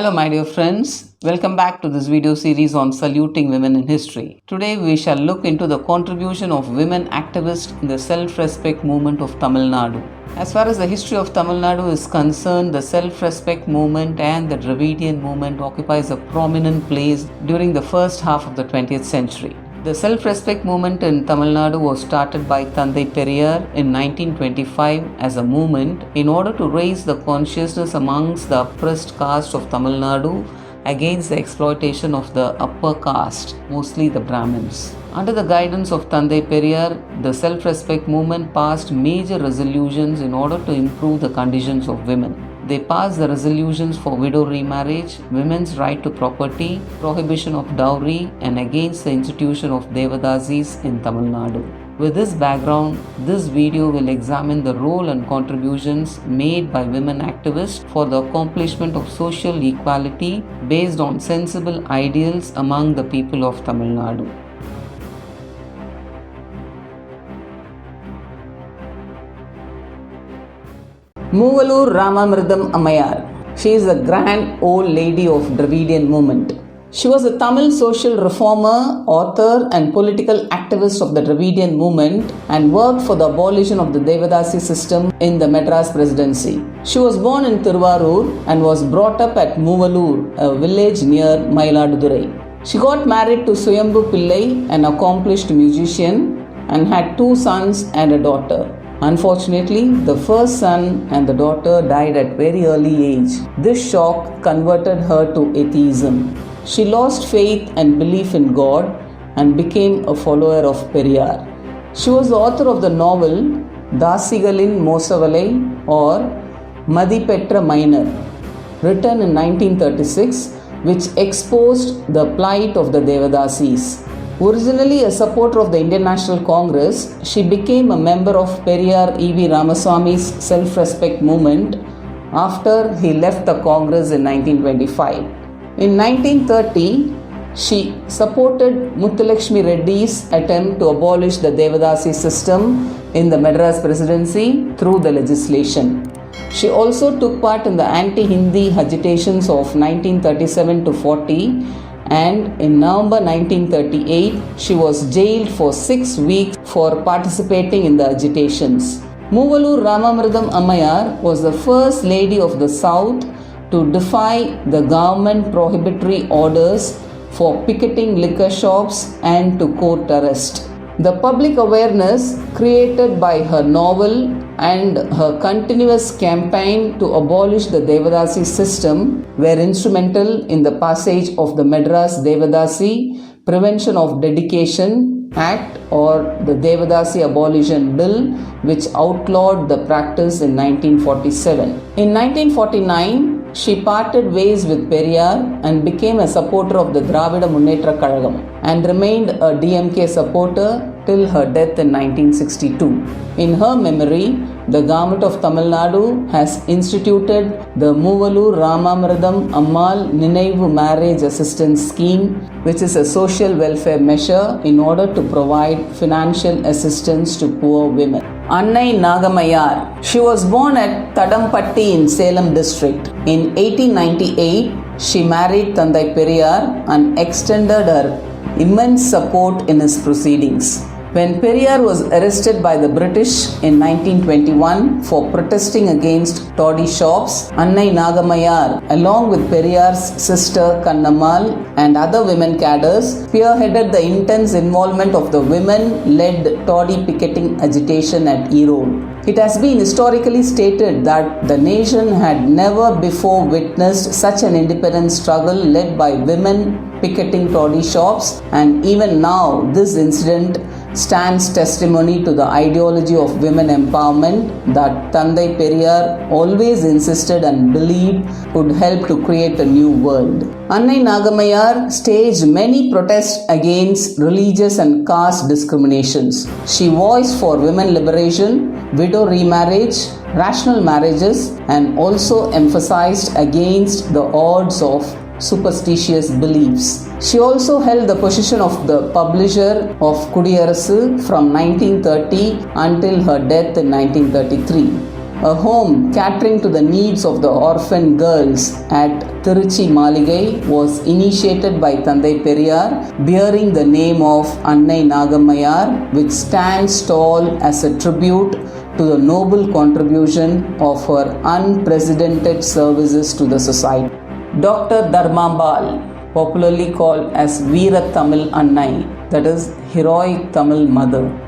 Hello my dear friends, welcome back to this video series on saluting women in history. Today we shall look into the contribution of women activists in the self-respect movement of Tamil Nadu. As far as the history of Tamil Nadu is concerned, the self-respect movement and the Dravidian movement occupies a prominent place during the first half of the 20th century. The self-respect movement in Tamil Nadu was started by Thanthai Periyar in 1925 as a movement in order to raise the consciousness amongst the oppressed caste of Tamil Nadu against the exploitation of the upper caste, mostly the Brahmins. Under the guidance of Thanthai Periyar, the self-respect movement passed major resolutions in order to improve the conditions of women. They passed the resolutions for widow remarriage, women's right to property, prohibition of dowry, and against the institution of Devadasis in Tamil Nadu. With this background, this video will examine the role and contributions made by women activists for the accomplishment of social equality based on sensible ideals among the people of Tamil Nadu. Moovalur Ramamridam Ammayar. She is the grand old lady of Dravidian movement. She was a Tamil social reformer, author and political activist of the Dravidian movement and worked for the abolition of the Devadasis system in the Madras presidency. She was born in Thiruvarur and was brought up at Moovalur, a village near Mayiladurai. She got married to Suyambu Pillai, an accomplished musician, and had 2 sons and a daughter. Unfortunately, the first son and the daughter died at very early age. This shock converted her to atheism. She lost faith and belief in God and became a follower of Periyar. She was the author of the novel Dasigalin Mosavalai or Madipetra Minor, written in 1936, which exposed the plight of the Devadasis. Originally a supporter of the Indian National Congress, she became a member of Periyar E.V. Ramaswamy's self-respect movement after he left the Congress in 1925. In 1930, she supported Muthulakshmi Reddy's attempt to abolish the Devadasi system in the Madras presidency through the legislation. She also took part in the anti-Hindi agitations of 1937 to 40, and in November 1938, she was jailed for 6 weeks for participating in the agitations. Moovalur Ramamridam Ammayar was the first lady of the South to defy the government prohibitory orders for picketing liquor shops and to court arrest. The public awareness created by her novel and her continuous campaign to abolish the Devadasi system were instrumental in the passage of the Madras Devadasi Prevention of Dedication Act or the Devadasi Abolition Bill, which outlawed the practice in 1947. In 1949, she parted ways with Periyar and became a supporter of the Dravida Munnetra Kazhagam and remained a DMK supporter till her death in 1962. In her memory, the government of Tamil Nadu has instituted the Moovalur Ramamridam Ammal Ninaivu Marriage Assistance Scheme, which is a social welfare measure in order to provide financial assistance to poor women. Annai Nagamayar. She was born at Tadampatti in Salem district. In 1898, she married Thanthai Periyar and extended her immense support in his proceedings. When Periyar was arrested by the British in 1921 for protesting against toddy shops, Annai Nagamayar, along with Periyar's sister Kannammal and other women cadres, spearheaded the intense involvement of the women-led toddy picketing agitation at Erode. It has been historically stated that the nation had never before witnessed such an independence struggle led by women picketing toddy shops, and even now this incident stands testimony to the ideology of women empowerment that Thanthai Periyar always insisted and believed would help to create a new world. Annai Nagamayar staged many protests against religious and caste discriminations. She voiced for women liberation, widow remarriage, rational marriages, and also emphasized against the odds of superstitious beliefs. She also held the position of the publisher of Kudiyarasu from 1930 until her death in 1933. A home catering to the needs of the orphan girls at Tiruchi Maligai was initiated by Thanthai Periyar, bearing the name of Annai Nagammayar, which stands tall as a tribute to the noble contribution of her unprecedented services to the society. Dr. Dharmambal, popularly called as Veera Tamil Annai, that is, heroic Tamil mother.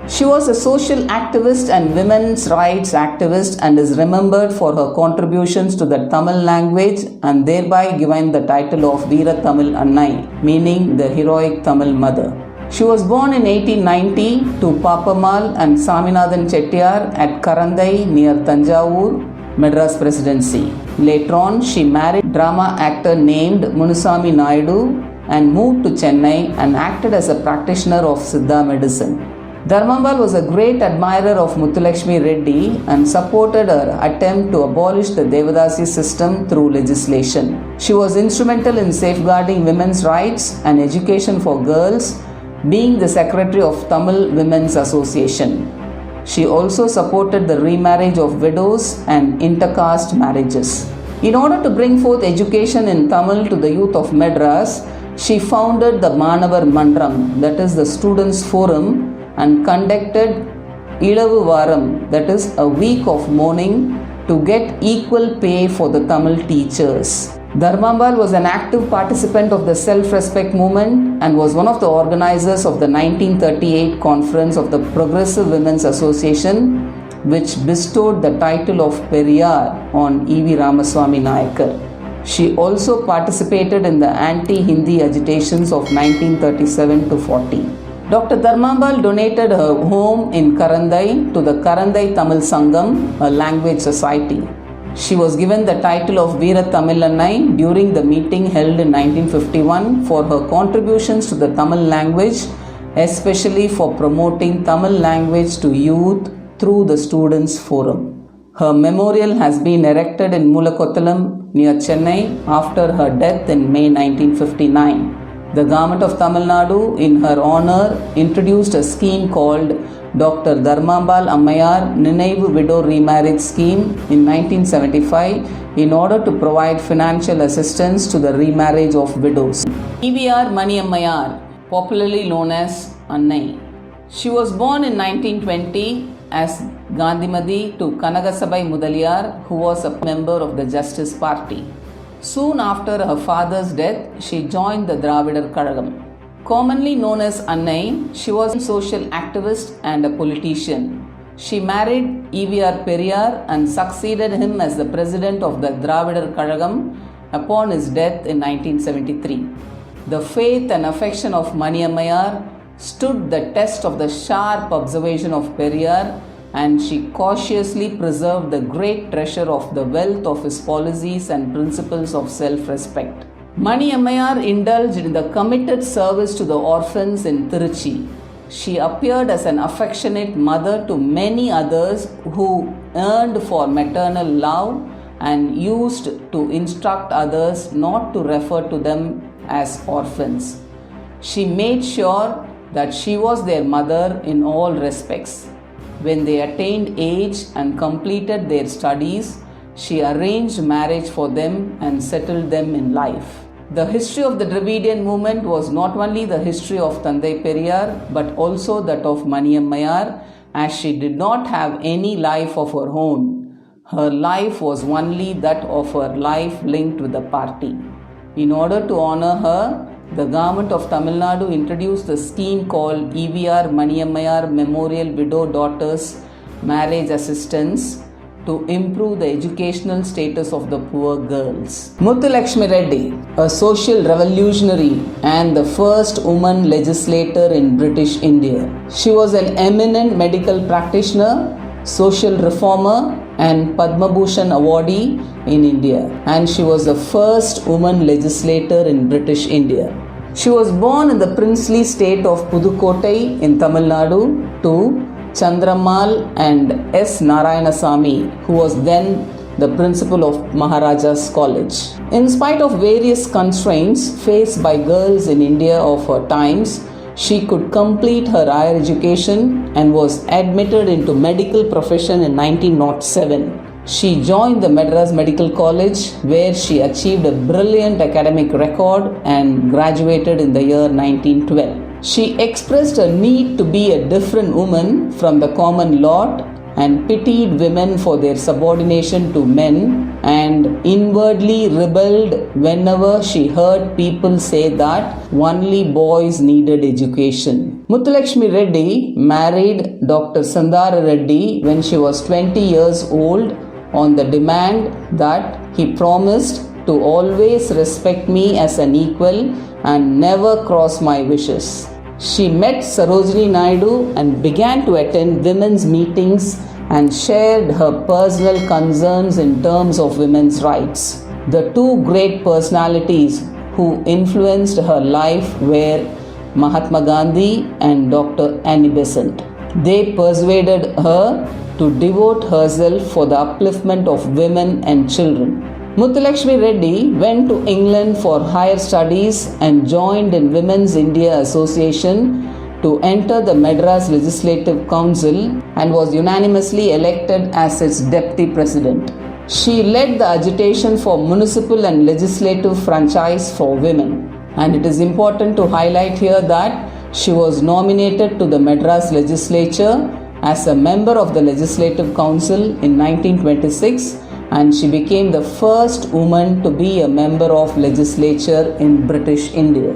She was a social activist and women's rights activist and is remembered for her contributions to the Tamil language and thereby given the title of Veera Tamil Annai, meaning the heroic Tamil mother. She was born in 1890 to Papamal and Saminathan Chettiar at Karandai near Tanjavur, Madras Presidency. Later on, she married drama actor named Munusami Naidu and moved to Chennai and acted as a practitioner of Siddha medicine. Dharmambal was a great admirer of Muthulakshmi Reddy and supported her attempt to abolish the Devadasis system through legislation. She was instrumental in safeguarding women's rights and education for girls, being the secretary of Tamil Women's Association. She also supported the remarriage of widows and intercaste marriages. In order to bring forth education in Tamil to the youth of Madras, she founded the Manavar Mandram, that is the Students' Forum, and conducted Ilavu Varam, that is a week of mourning, to get equal pay for the Tamil teachers. Dharmambal was an active participant of the self-respect movement and was one of the organizers of the 1938 conference of the Progressive Women's Association, which bestowed the title of Periyar on E.V. Ramaswamy Nayakar. She also participated in the anti-Hindi agitations of 1937 to 40. Dr. Dharmambal donated her home in Karandai to the Karandai Tamil Sangam, a language society. She was given the title of Veera Tamil Annai during the meeting held in 1951 for her contributions to the Tamil language, especially for promoting Tamil language to youth through the Students' Forum. Her memorial has been erected in Mulakothalam near Chennai after her death in May 1959. The government of Tamil Nadu, in her honor, introduced a scheme called Dr. Dharmambal Ammayar Ninaivu Widow Remarriage Scheme in 1975 in order to provide financial assistance to the remarriage of widows. EVR Mani Ammayar, popularly known as Annai. She was born in 1920 as Gandhimadi to Kanagasabai Mudaliar, who was a member of the Justice Party. Soon after her father's death, she joined the Dravidar Kazhagam. Commonly known as Annai, she was a social activist and a politician. She married EVR Periyar and succeeded him as the president of the Dravidar Kazhagam upon his death in 1973. The faith and affection of Mani Ammayar stood the test of the sharp observation of Periyar, and she cautiously preserved the great treasure of the wealth of his policies and principles of self-respect. Mani Ammayar indulged in the committed service to the orphans in Tiruchi. She appeared as an affectionate mother to many others who yearned for maternal love and used to instruct others not to refer to them as orphans. She made sure that she was their mother in all respects. When they attained age and completed their studies, she arranged marriage for them and settled them in life. The history of the Dravidian movement was not only the history of Thanthai Periyar but also that of Mani Ammayar, as she did not have any life of her own. Her life was only that of her life linked with the party. In order to honor her, the government of Tamil Nadu introduced the scheme called EVR Mani Ammayar Memorial Widow Daughters Marriage Assistance to improve the educational status of the poor girls. Muthulakshmi Reddy, a social revolutionary and the first woman legislator in British India. She was an eminent medical practitioner, social reformer and Padma Bhushan awardee in India, and she was the first woman legislator in British India. She was born in the princely state of Pudukkottai in Tamil Nadu to Chandramal and S. Narayanasamy, who was then the principal of Maharaja's College. In spite of various constraints faced by girls in India of her times, She could complete her higher education and was admitted into medical profession in 1907. She joined the Madras Medical College, where she achieved a brilliant academic record and graduated in the year 1912. She expressed a need to be a different woman from the common lot and pitied women for their subordination to men, and inwardly rebelled whenever she heard people say that only boys needed education. Muthulakshmi Reddy married Dr. Sandara Reddy when she was 20 years old on the demand that he promised to always respect me as an equal and never cross my wishes. She met Sarojini Naidu and began to attend women's meetings and shared her personal concerns in terms of women's rights. The two great personalities who influenced her life were Mahatma Gandhi and Dr. Annie Besant. They persuaded her to devote herself for the upliftment of women and children. Muthulakshmi Reddy went to England for higher studies and joined in Women's India Association to enter the Madras Legislative Council and was unanimously elected as its deputy president. She led the agitation for municipal and legislative franchise for women. And it is important to highlight here that she was nominated to the Madras legislature as a member of the Legislative Council in 1926, and she became the first woman to be a member of legislature in British India.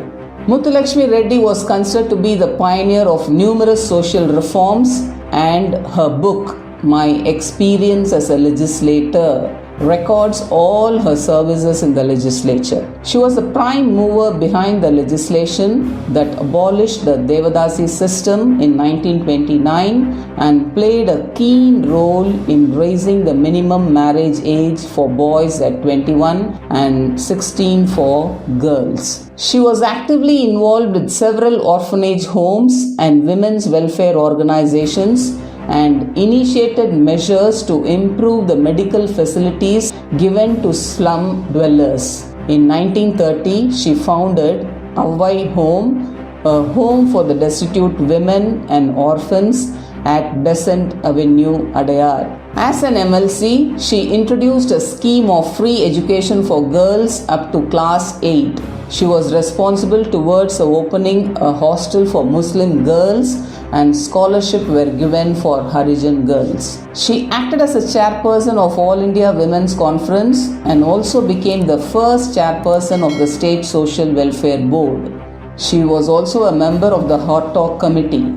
Muthulakshmi Reddy was considered to be the pioneer of numerous social reforms, and her book, My Experience as a Legislator, records all her services in the legislature. She was the prime mover behind the legislation that abolished the Devadasis system in 1929 and played a keen role in raising the minimum marriage age for boys at 21 and 16 for girls. She was actively involved with several orphanage homes and women's welfare organizations and initiated measures to improve the medical facilities given to slum dwellers. In 1930, she founded Avvai Home, a home for the destitute women and orphans at Besant Avenue, Adayar. As an MLC, she introduced a scheme of free education for girls up to class 8. She was responsible towards opening a hostel for Muslim girls, and scholarship were given for Harijan girls. She acted as a chairperson of All India Women's Conference and also became the first chairperson of the State Social Welfare Board. She was also a member of the Hot Talk Committee,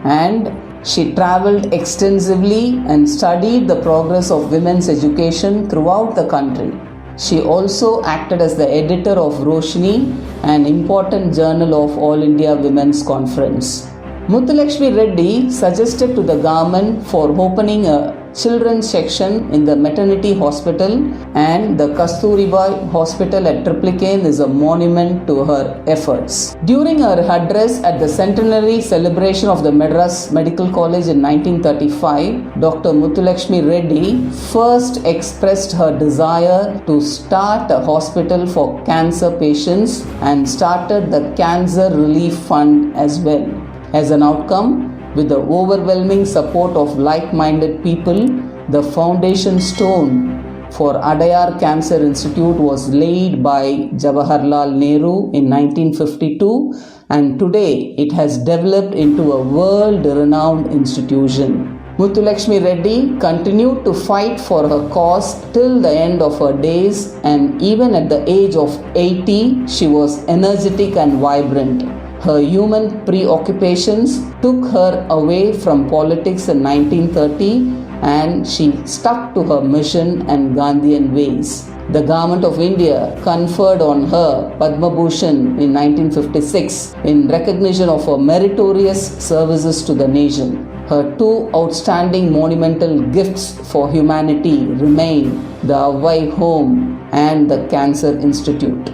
and she travelled extensively and studied the progress of women's education throughout the country. She also acted as the editor of Roshni, an important journal of All India Women's Conference. Muthulakshmi Reddy suggested to the government for opening a children's section in the maternity hospital, and the Kasturibai Hospital at Triplicane is a monument to her efforts. During her address at the centenary celebration of the Madras Medical College in 1935, Dr. Muthulakshmi Reddy first expressed her desire to start a hospital for cancer patients and started the Cancer Relief Fund as well. As an outcome, with the overwhelming support of like-minded people, the foundation stone for Adayar Cancer Institute was laid by Jawaharlal Nehru in 1952, and today it has developed into a world-renowned institution. Muthulakshmi Reddy continued to fight for her cause till the end of her days, and even at the age of 80, she was energetic and vibrant. Her human preoccupations took her away from politics in 1930, and she stuck to her mission and Gandhian ways. The Government of India conferred on her Padma Bhushan in 1956 in recognition of her meritorious services to the nation. Her two outstanding monumental gifts for humanity remain the Avvai Home and the Cancer Institute.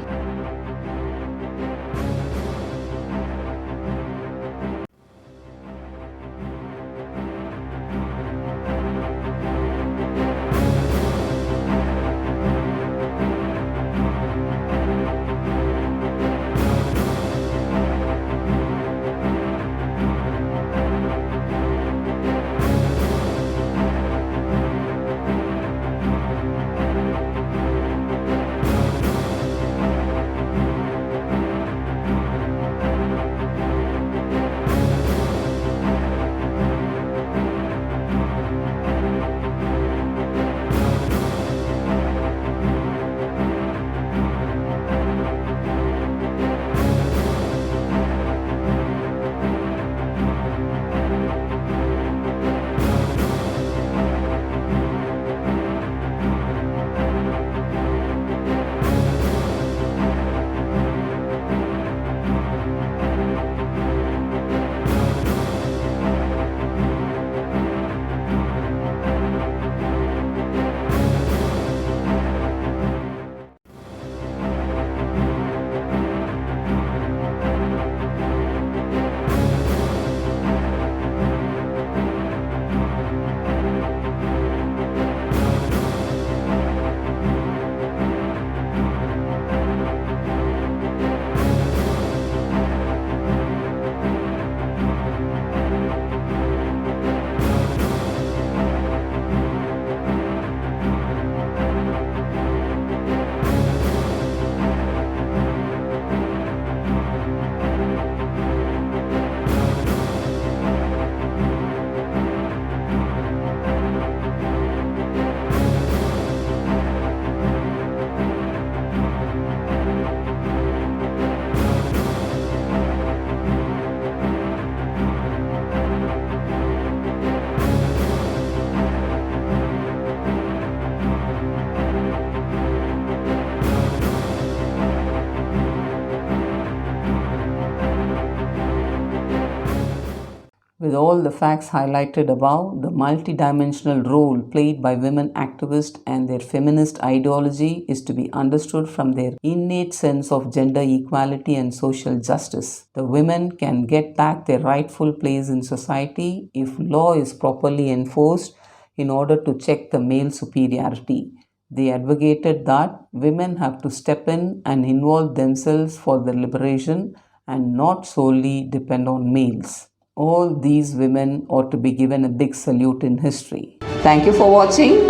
With all the facts highlighted above, the multidimensional role played by women activists and their feminist ideology is to be understood from their innate sense of gender equality and social justice. The women can get back their rightful place in society if law is properly enforced in order to check the male superiority. They advocated that women have to step in and involve themselves for their liberation and not solely depend on males. All these women ought to be given a big salute in history. Thank you for watching.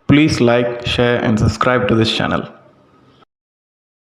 Please like, share and subscribe to this channel.